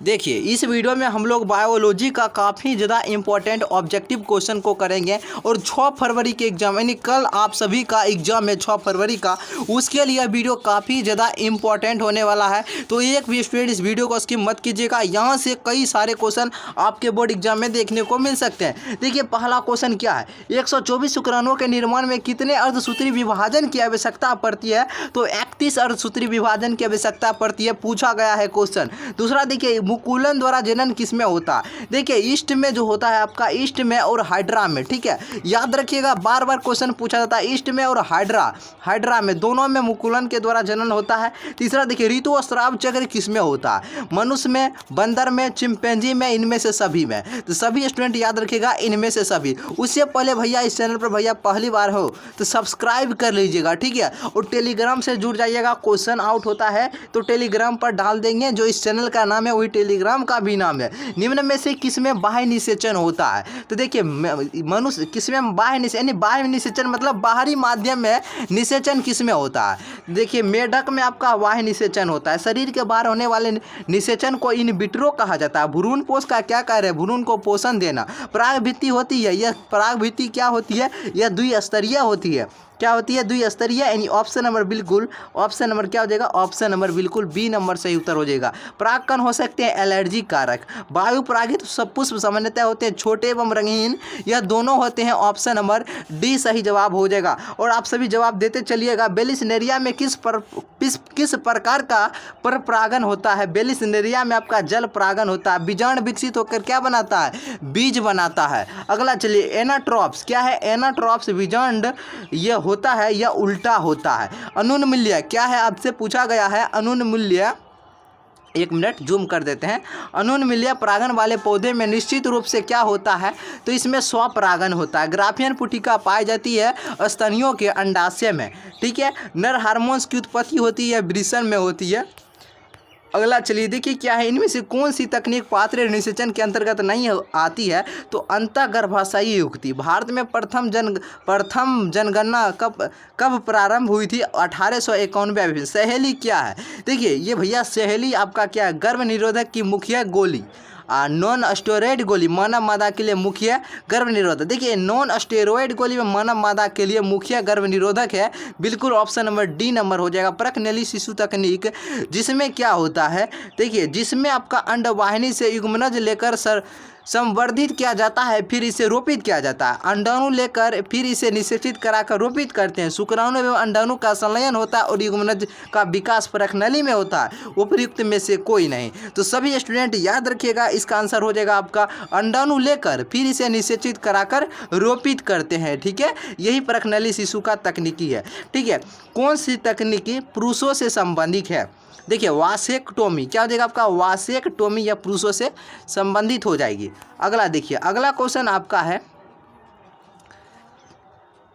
देखिए इस वीडियो में हम लोग बायोलॉजी का काफ़ी ज़्यादा इम्पोर्टेंट ऑब्जेक्टिव क्वेश्चन को करेंगे और 6 फरवरी के एग्जाम यानी कल आप सभी का एग्जाम है 6 फरवरी का, उसके लिए वीडियो काफ़ी ज़्यादा इम्पोर्टेंट होने वाला है। तो एक भी स्टूडेंट इस वीडियो को स्किप मत कीजिएगा, यहाँ से कई सारे क्वेश्चन आपके बोर्ड एग्जाम में देखने को मिल सकते हैं। देखिए पहला क्वेश्चन क्या है, 124 शुक्राणुओं के निर्माण में कितने अर्धसूत्री विभाजन की आवश्यकता पड़ती है? तो 31 अर्धसूत्री विभाजन की आवश्यकता पड़ती है, पूछा गया है क्वेश्चन। दूसरा देखिए मुकुलन द्वारा जनन किसमें होता है? देखिए ईस्ट में जो होता है आपका ईस्ट में और हाइड्रा में, ठीक है, याद रखिएगा बार बार क्वेश्चन पूछा जाता है ईस्ट में और हाइड्रा में, दोनों में मुकुलन के द्वारा जनन होता है। तीसरा देखिए ऋतु और स्राव चक्र किसमें होता है? मनुष्य में, बंदर में, चिंपैंजी में, इनमें से सभी में। तो सभी स्टूडेंट याद रखिएगा इनमें से सभी। उससे पहले भैया इस चैनल पर भैया पहली बार हो तो सब्सक्राइब कर लीजिएगा, ठीक है, और टेलीग्राम से जुड़ जाइएगा। क्वेश्चन आउट होता है तो टेलीग्राम पर डाल देंगे, जो इस चैनल का नाम है वही टेलीग्राम का भी नाम है। निम्न में से किसमें बाह्य निषेचन होता है? तो देखिए मनुष्य किसमें बाह्य निषेचन यानी बाह्य निषेचन मतलब बाहरी माध्यम में निषेचन किसमें होता है? देखिए मेढक में आपका बाह्य निषेचन होता है। शरीर के बाहर होने वाले निषेचन को इन विट्रो कहा जाता है। भ्रूण पोष का क्या कार्य है? भ्रूण को पोषण देना। परागभित्ति होती है, यह परागभित्ति क्या होती है? यह द्विस्तरीय होती है। क्या होती है? द्विस्तरीय। यानी ऑप्शन नंबर बिल्कुल, ऑप्शन नंबर क्या हो जाएगा? ऑप्शन नंबर बिल्कुल बी नंबर सही उत्तर हो जाएगा। परागकण हो सकते हैं एलर्जी कारक। वायु परागित सब पुष्प सामान्यतः होते हैं छोटे एवं रंगीन, यह दोनों होते हैं। ऑप्शन नंबर डी सही जवाब हो जाएगा। और आप सभी जवाब देते चलिएगा। बेलिसनेरिया में किस प्रकार का पर परागन होता है? बेलिसनेरिया में आपका जल परागन होता है। बीजाणु विकसित होकर क्या बनाता है? बीज बनाता है। अगला चलिए एनाट्रॉप्स क्या है? एनाट्रॉप्स बीजांड यह होता है या उल्टा होता है। अनुन्मूल्य क्या है? आपसे पूछा गया है अनुन्मूल्य, एक मिनट जूम कर देते हैं। अनुन्मूल्य परागन वाले पौधे में निश्चित रूप से क्या होता है? तो इसमें स्वपरागन होता है। ग्राफियन पुटिका पाई जाती है स्तनियों के अंडाशय में, ठीक है। नर हार्मोन्स की उत्पत्ति होती है वृषण में होती है। अगला चलिए देखिए क्या है, इनमें से कौन सी तकनीक पात्र निषेचन के अंतर्गत नहीं आती है? तो अंतःगर्भाशयी युक्ति। भारत में प्रथम जनगणना कब प्रारंभ हुई थी? 1891 में। सहेली क्या है? देखिए ये भैया सहेली आपका क्या है? गर्भ निरोधक की मुख्य गोली, नॉन स्टेरॉयड गोली मानव मादा के लिए मुख्य गर्भ निरोधक। देखिए नॉन स्टेरॉयड गोली में मानव मादा के लिए मुख्य गर्भ निरोधक है, बिल्कुल ऑप्शन नंबर डी नंबर हो जाएगा। प्रकनली शिशु तकनीक जिसमें क्या होता है? देखिए जिसमें आपका अंडवाहिनी से युग्मनज लेकर संवर्धित किया जाता है, फिर इसे रोपित किया जाता है। अंडाणु लेकर फिर इसे निषेचित कराकर रोपित करते हैं। शुक्राणु एवं अंडाणु का संलयन होता है और युग्मनज का विकास प्रकनली में होता है। उपयुक्त में से कोई नहीं। तो सभी स्टूडेंट याद रखिएगा इसका आंसर हो जाएगा आपका अंडाणु लेकर फिर इसे निषेचित कराकर रोपित करते हैं, ठीक है। यही प्रकनली शिशु का तकनीकी है, ठीक है। कौन सी तकनीकी पुरुषों से संबंधित है? देखिए वासेक्टोमी क्या हो जाएगा आपका? वासेक्टोमी या पुरुषों से संबंधित हो जाएगी। अगला देखिए, अगला क्वेश्चन आपका है,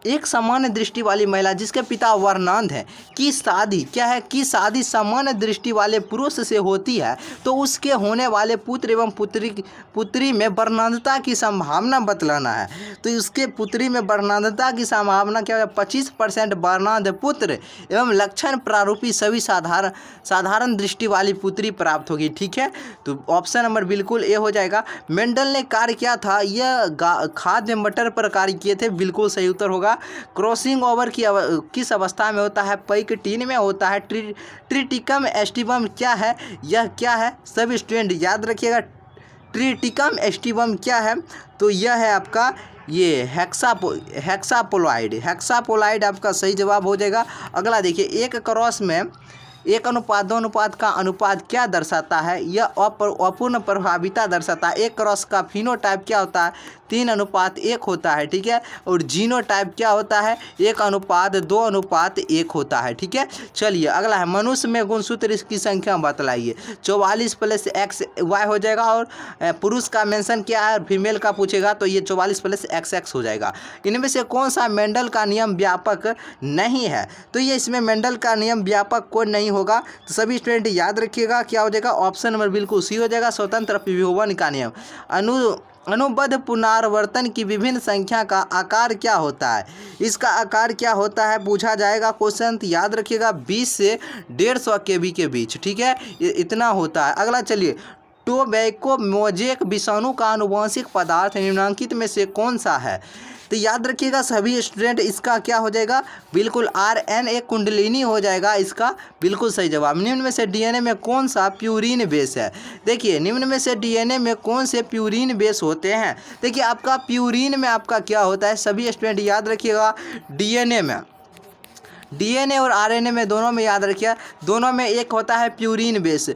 एक सामान्य दृष्टि वाली महिला जिसके पिता वर्णांध है की शादी क्या है? की शादी सामान्य दृष्टि वाले पुरुष से होती है तो उसके होने वाले पुत्र एवं पुत्री में वर्णांधता की संभावना बतलाना है। तो उसके पुत्री में वर्णांधता की संभावना क्या है? 25% वर्णांध पुत्र एवं लक्षण प्रारूपी सभी साधारण दृष्टि वाली पुत्री प्राप्त होगी, ठीक है। तो ऑप्शन नंबर बिल्कुल ए हो जाएगा। मेंडल ने कार्य किया था, यह खाद्य मटर पर कार्य किए थे, बिल्कुल सही उत्तर होगा। क्रॉसिंग ओवर की किस अवस्था में होता है? पैक्टीन में होता है। ट्रिटिकम एस्टिवम क्या है? यह क्या है? सभी स्टूडेंट याद रखिएगा ट्रिटिकम एस्टिवम क्या है? तो यह है आपका ये हेक्सापोलाइड आपका सही जवाब हो जाएगा। अगला देखिए, एक क्रॉस में 1:2 अनुपात का अनुपात क्या दर्शाता है? यह अपूर्ण प्रभाविता दर्शाता है। एक क्रॉस का फिनोटाइप क्या होता है? 3:1 होता है, ठीक है। और जीनोटाइप क्या होता है? 1:2:1 होता है, ठीक है। चलिए अगला है, मनुष्य में गुणसूत्र की संख्या बतलाइए। 44 + XY हो जाएगा। और पुरुष का मेंशन क्या है? फीमेल का पूछेगा तो ये 44 + XX हो जाएगा। इनमें से कौन सा मेंडल का नियम व्यापक नहीं है? तो ये इसमें मेंडल का नियम व्यापक कोई नहीं होगा। तो सभी स्टूडेंट याद रखिएगा क्या हो जाएगा? ऑप्शन नंबर बिल्कुल सी हो जाएगा, स्वतंत्र विभवन का नियम। अनुबद्ध पुनरावर्तन की विभिन्न संख्या का आकार क्या होता है? इसका आकार क्या होता है पूछा जाएगा क्वेश्चन। तो याद रखिएगा 20 से 150 kb के बीच, ठीक है, इतना होता है। अगला चलिए, टोबैको मोजेक विषाणु का आनुवंशिक पदार्थ निम्नलिखित में से कौन सा है? तो याद रखिएगा सभी स्टूडेंट, इसका क्या हो जाएगा, बिल्कुल RNA कुंडलिनी हो जाएगा इसका बिल्कुल सही जवाब। निम्न में से DNA में कौन सा प्यूरिन बेस है? देखिए निम्न में से DNA में कौन से प्यूरिन बेस होते हैं? देखिए आपका प्यूरिन में आपका क्या होता है, सभी स्टूडेंट याद रखिएगा, DNA और RNA में दोनों में याद रखिए, दोनों में एक होता है प्यूरिन बेस।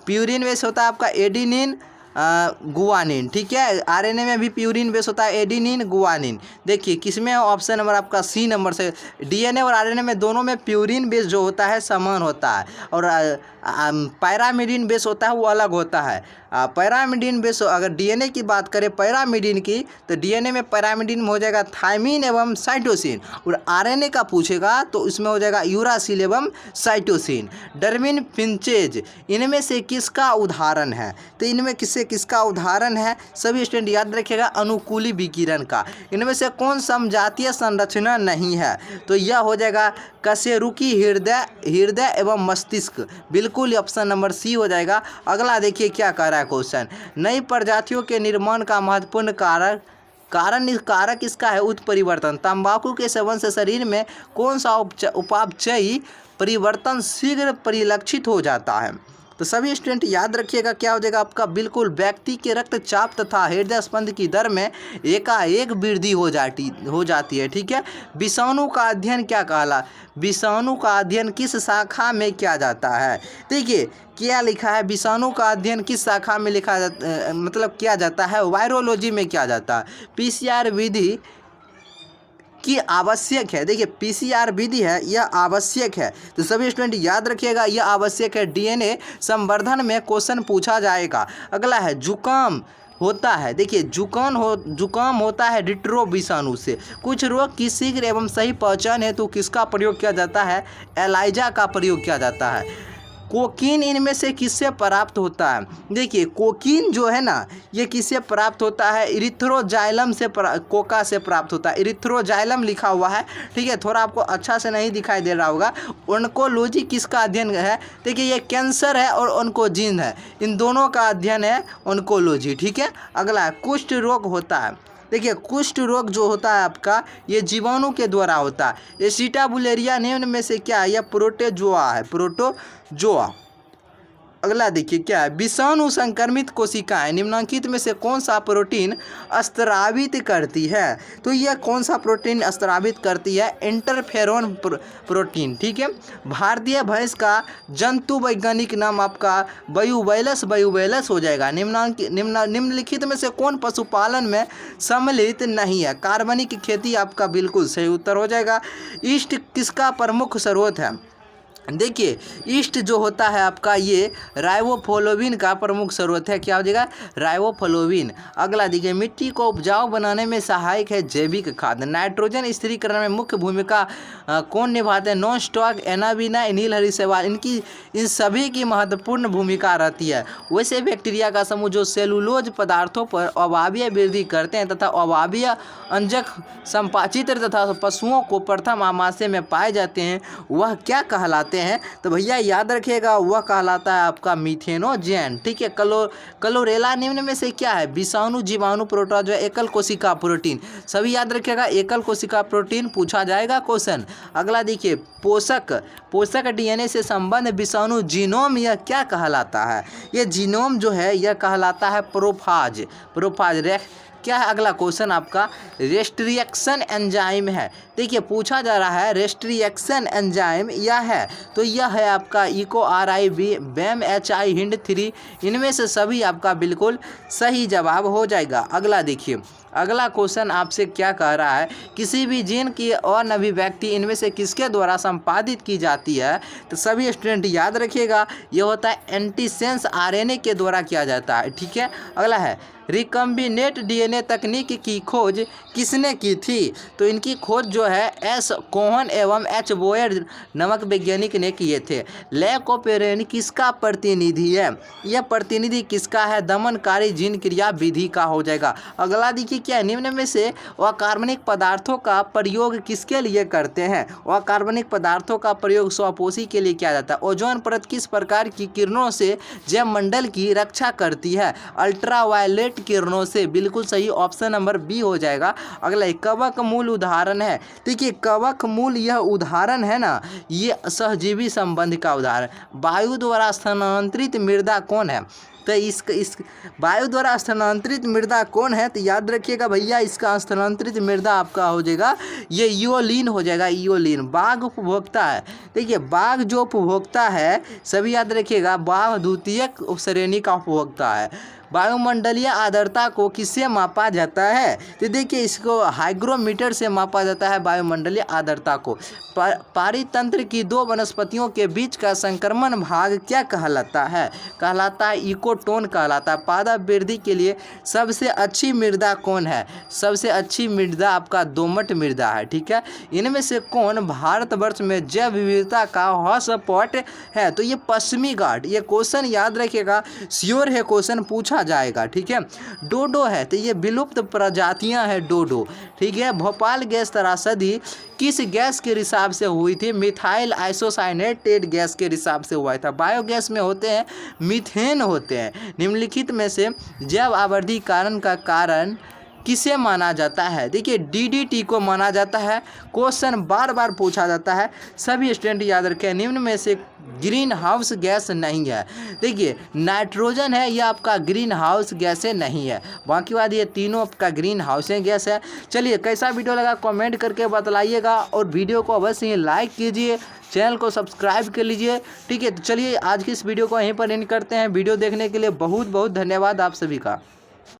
प्यूरिन बेस होता है आपका एडिनिन गुआनिन, ठीक है। RNA में भी प्यूरिन बेस होता है एडिनिन गुआनिन। देखिए किसमें ऑप्शन नंबर आपका सी नंबर से। DNA और RNA में दोनों में प्यूरिन बेस जो होता है समान होता है, और पैरामिडिन बेस होता है वो अलग होता है। पैरामिडिन बेस, अगर DNA की बात करें पैरामिडिन की, तो DNA में पैरामिडिन में हो जाएगा थायमिन एवं साइटोसिन, और RNA का पूछेगा तो इसमें हो जाएगा यूरासिल एवं साइटोसिन। डर्विन फिंचेज इनमें से किसका उदाहरण है? तो इनमें किसका उदाहरण है? सभी स्टूडेंट याद रखिएगा, अनुकूली विकिरण का। इनमें से कौन समजातीय संरचना नहीं है? तो यह हो जाएगा कशेरुकी हृदय एवं मस्तिष्क, बिल्कुल ऑप्शन नंबर सी हो जाएगा। अगला देखिए क्या कह रहा है क्वेश्चन, नई प्रजातियों के निर्माण का महत्वपूर्ण कारक इसका है उत्परिवर्तन। तंबाकू के सेवन से शरीर में कौन सा उपापचयी परिवर्तन शीघ्र परिलक्षित हो जाता है? तो सभी स्टूडेंट याद रखिएगा क्या हो जाएगा आपका, बिल्कुल व्यक्ति के रक्तचाप तथा हृदय स्पंद की दर में एकाएक वृद्धि हो जाती है, ठीक है। विषाणु का अध्ययन क्या कहला, विषाणु का अध्ययन किस शाखा में किया जाता है? देखिए क्या लिखा है, विषाणु का अध्ययन किस शाखा में किया जाता है? वायरोलॉजी में किया जाता है। PCR विधि की आवश्यक है। देखिए PCR विधि है यह आवश्यक है, तो सभी स्टूडेंट याद रखिएगा यह आवश्यक है। DNA संवर्धन में क्वेश्चन पूछा जाएगा। अगला है जुकाम होता है, देखिए जुकाम होता है डिट्रो विषाणु से। कुछ रोग की शीघ्र एवं सही पहचान हेतु किसका प्रयोग किया जाता है? एलाइजा का प्रयोग किया जाता है। कोकीन इनमें से किससे प्राप्त होता है? देखिए कोकीन जो है ना ये किससे प्राप्त होता है? इरिथ्रोजाइलम से कोका से प्राप्त होता है। इरिथ्रोजाइलम लिखा हुआ है, ठीक है, थोड़ा आपको अच्छा से नहीं दिखाई दे रहा होगा। ऑन्कोलॉजी किसका अध्ययन है? देखिए ये कैंसर है और ऑन्कोजीन है, इन दोनों का अध्ययन है ऑन्कोलॉजी, ठीक है। अगला है कुष्ठ रोग होता है। देखिए कुष्ठ रोग जो होता है आपका ये जीवाणु के द्वारा होता है। एसिटाबुलेरिया निम्न में से क्या है? यह प्रोटोजोआ है, प्रोटोजोआ। अगला देखिए क्या है, विषाणु संक्रमित कोशिकाएं निम्नलिखित में से कौन सा प्रोटीन स्त्रावित करती है? तो यह कौन सा प्रोटीन स्त्रावित करती है? इंटरफेरोन प्रोटीन, ठीक है। भारतीय भैंस का जंतु वैज्ञानिक नाम आपका बायूवेलस हो जाएगा। निम्नलिखित में से कौन पशुपालन में सम्मिलित नहीं है? कार्बनिक खेती आपका बिल्कुल सही उत्तर हो जाएगा। ईस्ट किसका प्रमुख स्रोत है? देखिए ईस्ट जो होता है आपका ये राइबोफ्लाविन का प्रमुख स्रोत है। क्या हो जाएगा? राइबोफ्लाविन। अगला देखिए मिट्टी को उपजाऊ बनाने में सहायक है जैविक खाद। नाइट्रोजन स्थिरीकरण में मुख्य भूमिका कौन निभाते हैं? नॉन स्टॉक, एनाबीना, नीलहरी शैवाल, इन सभी की महत्वपूर्ण भूमिका रहती है। वैसे बैक्टीरिया का समूह जो सेलुलोज पदार्थों पर अवायवीय वृद्धि करते हैं तथा अवायवीय अंजक संपाचित्र तथा पशुओं को प्रथम आमाशय में पाए जाते हैं वह क्या कहलाते हैं? तो भैया याद रखिएगा वह कहलाता है आपका मीथेनोजेन, ठीक है। क्लोरेला निम्न में से क्या है? विषाणु, जीवाणु, प्रोटोजोआ, एकल कोशिका प्रोटीन। सभी याद रखिएगा एकल कोशिका प्रोटीन पूछा जाएगा क्वेश्चन। अगला देखिए पोषक DNA से संबंध विषाणु जीनोम यह क्या कहलाता है? यह जीनोम जो है यह कहलाता है प्रोफाज। क्या है अगला क्वेश्चन आपका? रेस्ट्रिक्शन एंजाइम है। देखिए पूछा जा रहा है रेस्ट्रिक्शन एंजाइम यह है, तो यह है आपका इको RI BAM HI हिंड 3। इनमें से सभी आपका बिल्कुल सही जवाब हो जाएगा। अगला देखिए अगला क्वेश्चन आपसे क्या कह रहा है, किसी भी जीन की अभिव्यक्ति इनमें से किसके द्वारा संपादित की जाती है? तो सभी स्टूडेंट याद रखिएगा यह होता है एंटीसेंस RNA के द्वारा किया जाता है, ठीक है। अगला है रिकम्बिनेंट डीएनए तकनीक की खोज किसने की थी? तो इनकी खोज जो है एस कोहन एवं एच बोयर नामक वैज्ञानिक ने किए थे। लैकोपेरेन किसका प्रतिनिधि है? यह प्रतिनिधि किसका है? दमनकारी जीन क्रिया विधि का हो जाएगा। अगला देखिए क्या, निम्न में से अकार्बनिक पदार्थों का प्रयोग किसके लिए करते हैं? अकार्बनिक पदार्थों का प्रयोग स्वपोषी के लिए किया जाता है। ओजोन परत किस प्रकार की किरणों से जैव मंडल की रक्षा करती है? अल्ट्रावायलेट किरणों से। बिल्कुल सही, ऑप्शन नंबर बी हो जाएगा। अगला कवक मूल उदाहरण है। देखिए कवक मूल यह उदाहरण है ना, ये सहजीवी संबंध का उदाहरण। वायु द्वारा स्थानांतरित मृदा कौन है? तो इस वायु द्वारा स्थानांतरित मृदा कौन है? तो याद रखिएगा भैया, इसका स्थानांतरित मृदा आपका हो जाएगा ये इओलिन हो जाएगा, इओलिन। बाघ उपभोक्ता है। देखिए बाघ जो उपभोक्ता है, सभी याद रखिएगा, बाघ द्वितीयक श्रेणी का उपभोक्ता है। वायुमंडलीय आर्द्रता को किससे मापा जाता है? तो देखिए इसको हाइग्रोमीटर से मापा जाता है वायुमंडलीय आर्द्रता को। पारितंत्र की दो वनस्पतियों के बीच का संक्रमण भाग क्या कहलाता है? कहलाता है इकोटोन कहलाता है। पादप वृद्धि के लिए सबसे अच्छी मृदा कौन है? सबसे अच्छी मृदा आपका दोमट मृदा है। ठीक है, इनमें से कौन भारतवर्ष में जैव विविधता का हॉटस्पॉट है? तो ये पश्चिमी घाट। ये क्वेश्चन याद रखिएगा, श्योर है क्वेश्चन पूछा जाएगा। ठीक है, डोडो है तो ये विलुप्त प्रजातियां है डोडो। ठीक है, भोपाल गैस त्रासदी किस गैस के रिसाव से हुई थी? मिथाइल आइसोसाइनेटेड गैस के रिसाव से हुआ था। बायोगैस में होते हैं मीथेन होते हैं। निम्नलिखित में से जैव आवर्धीकरण का कारण किसे माना जाता है? देखिए डीडीटी को माना जाता है। क्वेश्चन बार बार पूछा जाता है, सभी स्टूडेंट याद रखें। निम्न में से ग्रीन हाउस गैस नहीं है। देखिए नाइट्रोजन है, यह आपका ग्रीन हाउस गैस नहीं है। बाकी बात ये तीनों आपका ग्रीन हाउस गैस है। चलिए कैसा वीडियो लगा कमेंट करके बतलाइएगा, और वीडियो को अवश्य ही लाइक कीजिए, चैनल को सब्सक्राइब कर लीजिए। ठीक है, तो चलिए आज की इस वीडियो को यहीं पर एंड करते हैं। वीडियो देखने के लिए बहुत बहुत धन्यवाद आप सभी का।